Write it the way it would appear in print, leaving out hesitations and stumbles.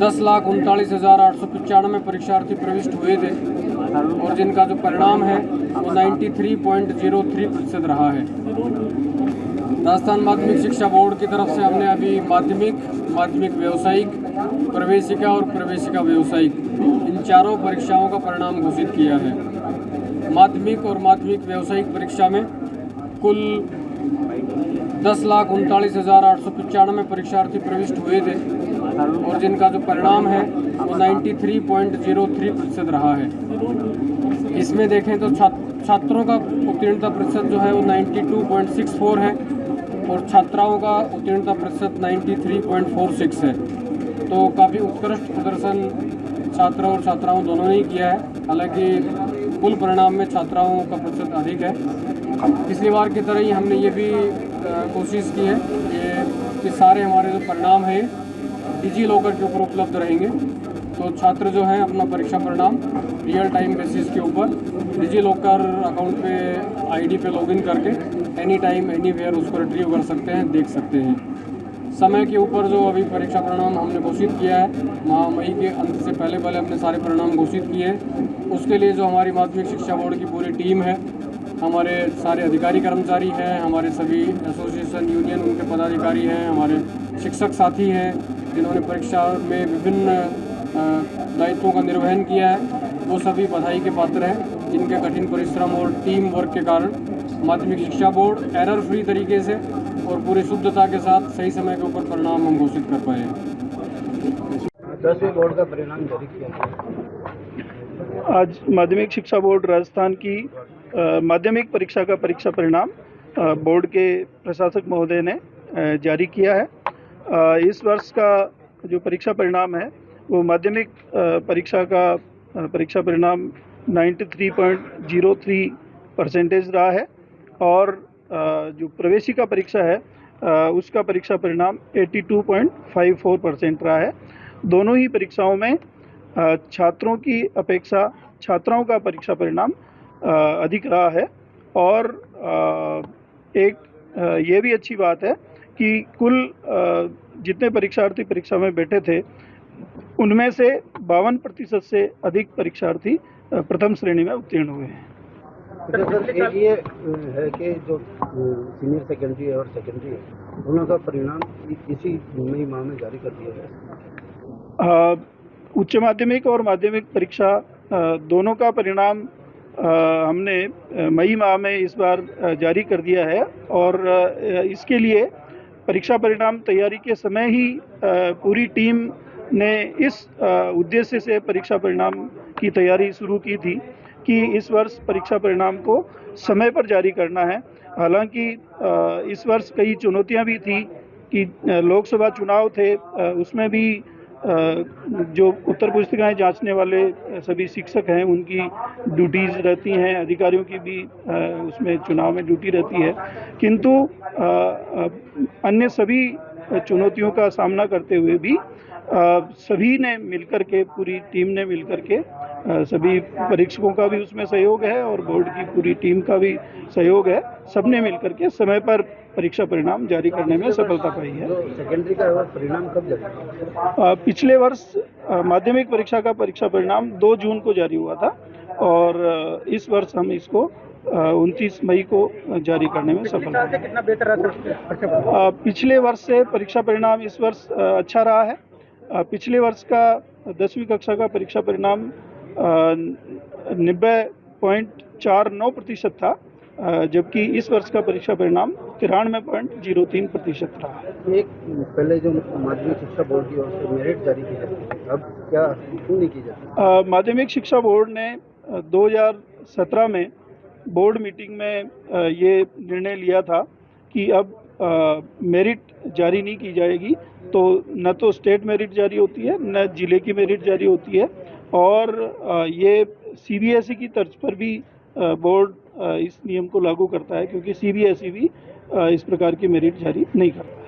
10,39,895 परीक्षार्थी प्रविष्ट हुए थे और जिनका जो परिणाम है वो 93.03% रहा है। राजस्थान माध्यमिक शिक्षा बोर्ड की तरफ से हमने अभी माध्यमिक व्यावसायिक, प्रवेशिका और प्रवेशिका व्यावसायिक इन चारों परीक्षाओं का परिणाम घोषित किया है। माध्यमिक और माध्यमिक व्यावसायिक परीक्षा में कुल 10,39,895 परीक्षार्थी प्रविष्ट हुए थे और जिनका जो परिणाम है वो 93.03% रहा है। इसमें देखें तो छात्रों का उत्तीर्णता प्रतिशत जो है वो 92.64 है और छात्राओं का उत्तीर्णता प्रतिशत 93.46 है। तो काफ़ी उत्कृष्ट प्रदर्शन छात्रों और छात्राओं दोनों ने किया है। हालांकि कुल परिणाम में छात्राओं का प्रतिशत अधिक है। पिछली बार की तरह ही हमने ये भी कोशिश की है कि सारे हमारे जो परिणाम हैं डिजी लॉकर के ऊपर उपलब्ध रहेंगे। तो छात्र जो हैं अपना परीक्षा परिणाम रियल टाइम बेसिस के ऊपर डिजी लॉकर अकाउंट पे आईडी पे लॉगिन करके एनी टाइम एनी वेयर उसको रिट्रीव कर सकते हैं, देख सकते हैं। समय के ऊपर जो अभी परीक्षा परिणाम हमने घोषित किया है, मई के अंत से पहले हमने सारे परिणाम घोषित किए हैं। उसके लिए जो हमारी माध्यमिक शिक्षा बोर्ड की पूरी टीम है, हमारे सारे अधिकारी कर्मचारी हैं, हमारे सभी एसोसिएशन यूनियन उनके पदाधिकारी हैं, हमारे शिक्षक साथी हैं जिन्होंने परीक्षा में विभिन्न दायित्वों का निर्वहन किया है, वो सभी बधाई के पात्र हैं जिनके कठिन परिश्रम और टीम वर्क के कारण माध्यमिक शिक्षा बोर्ड एरर फ्री तरीके से और पूरी शुद्धता के साथ सही समय के ऊपर परिणाम हम घोषित कर पाए हैं। 10वीं बोर्ड का परिणाम जारी किया। आज माध्यमिक शिक्षा बोर्ड राजस्थान की माध्यमिक परीक्षा का परीक्षा परिणाम बोर्ड के प्रशासक महोदय ने जारी किया है। इस वर्ष का जो परीक्षा परिणाम है वो माध्यमिक परीक्षा का परीक्षा परिणाम 93.03% रहा है और जो प्रवेशिका परीक्षा है उसका परीक्षा परिणाम 82.54% रहा है। दोनों ही परीक्षाओं में छात्रों की अपेक्षा छात्राओं का परीक्षा परिणाम अधिक रहा है और एक ये भी अच्छी बात है कि कुल जितने परीक्षार्थी परीक्षा में बैठे थे उनमें से 52% से अधिक परीक्षार्थी प्रथम श्रेणी में उत्तीर्ण हुए हैं। एक ये है कि जो सीनियर सेकेंडरी और सेकेंडरी है दोनों का परिणाम इसी मई माह में जारी कर दिया गया। उच्च माध्यमिक और माध्यमिक परीक्षा दोनों का परिणाम हमने मई माह में इस बार जारी कर दिया है और इसके लिए परीक्षा परिणाम तैयारी के समय ही पूरी टीम ने इस उद्देश्य से परीक्षा परिणाम की तैयारी शुरू की थी कि इस वर्ष परीक्षा परिणाम को समय पर जारी करना है। हालांकि इस वर्ष कई चुनौतियां भी थी कि लोकसभा चुनाव थे, उसमें भी जो उत्तर पुस्तिकाएं जांचने वाले सभी शिक्षक हैं उनकी ड्यूटीज़ रहती हैं, अधिकारियों की भी उसमें चुनाव में ड्यूटी रहती है, किंतु अन्य सभी चुनौतियों का सामना करते हुए भी सभी ने मिलकर के, पूरी टीम ने मिलकर के, सभी परीक्षकों का भी उसमें सहयोग है और बोर्ड की पूरी टीम का भी सहयोग है, सबने मिलकर के समय पर परीक्षा परिणाम जारी करने में सफलता पाई है। सेकेंडरी का परिणाम कब जारी? पिछले वर्ष माध्यमिक परीक्षा का परीक्षा परिणाम 2 जून को जारी हुआ था और इस वर्ष हम इसको 29 मई को जारी करने में सफल हुए। कितना बेहतर रहा? पिछले वर्ष से परीक्षा परिणाम इस वर्ष अच्छा रहा है। पिछले वर्ष का 10वीं कक्षा का परीक्षा परिणाम 90.49% था, जबकि इस वर्ष का परीक्षा परिणाम 93.03% रहा। एक पहले जो माध्यमिक शिक्षा बोर्ड की ओर से मेरिट जारी की जाती थी, अब क्या क्यों नहीं की जाती? माध्यमिक शिक्षा बोर्ड ने 2017 में बोर्ड मीटिंग में ये निर्णय लिया था कि अब मेरिट जारी नहीं की जाएगी, तो न तो स्टेट मेरिट जारी होती है न जिले की मेरिट जारी होती है और ये सीबीएसई की तर्ज पर भी बोर्ड इस नियम को लागू करता है, क्योंकि सीबीएसई भी इस प्रकार की मेरिट जारी नहीं करता है।